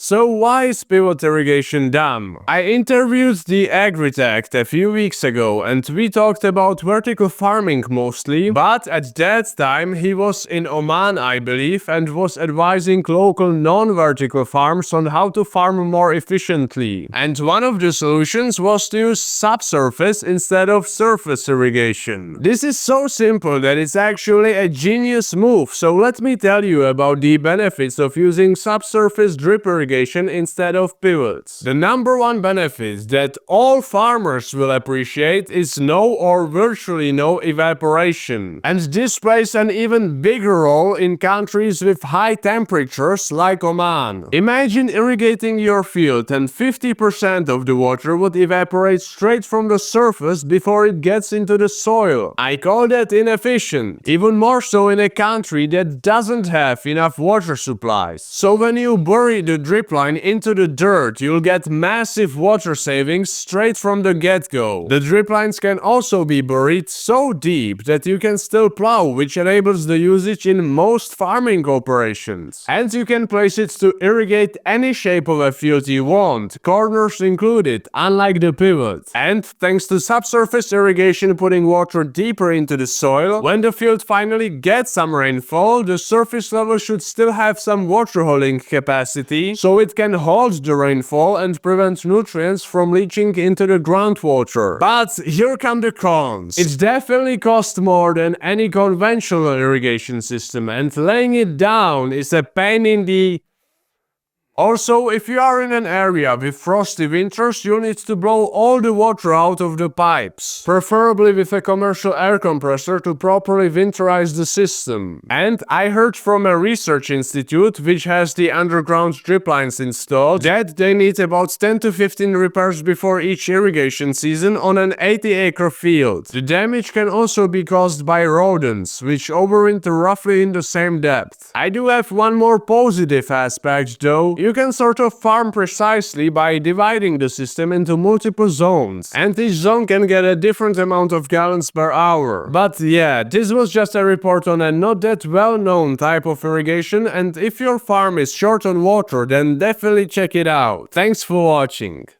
So why is pivot irrigation dumb? I interviewed the architect a few weeks ago and we talked about vertical farming mostly, but at that time he was in Oman, I believe, and was advising local non-vertical farms on how to farm more efficiently. And one of the solutions was to use subsurface instead of surface irrigation. This is so simple that it's actually a genius move, so let me tell you about the benefits of using subsurface drip irrigation instead of pivots. The number one benefit that all farmers will appreciate is no or virtually no evaporation. And this plays an even bigger role in countries with high temperatures like Oman. Imagine irrigating your field and 50% of the water would evaporate straight from the surface before it gets into the soil. I call that inefficient, even more so in a country that doesn't have enough water supplies. So when you bury the drip line into the dirt, you'll get massive water savings straight from the get-go. The drip lines can also be buried so deep that you can still plow, which enables the usage in most farming operations. And you can place it to irrigate any shape of a field you want, corners included, unlike the pivot. And thanks to subsurface irrigation putting water deeper into the soil, when the field finally gets some rainfall, the surface level should still have some water holding capacity, so it can hold the rainfall and prevent nutrients from leaching into the groundwater. But here come the cons. It definitely costs more than any conventional irrigation system, and laying it down is a pain in the... Also, if you are in an area with frosty winters, you'll need to blow all the water out of the pipes, preferably with a commercial air compressor to properly winterize the system. And I heard from a research institute, which has the underground drip lines installed, that they need about 10 to 15 repairs before each irrigation season on an 80-acre field. The damage can also be caused by rodents, which overwinter roughly in the same depth. I do have one more positive aspect though. You can sort of farm precisely by dividing the system into multiple zones, and each zone can get a different amount of gallons per hour. But yeah, this was just a report on a not that well-known type of irrigation, and if your farm is short on water, then definitely check it out. Thanks for watching.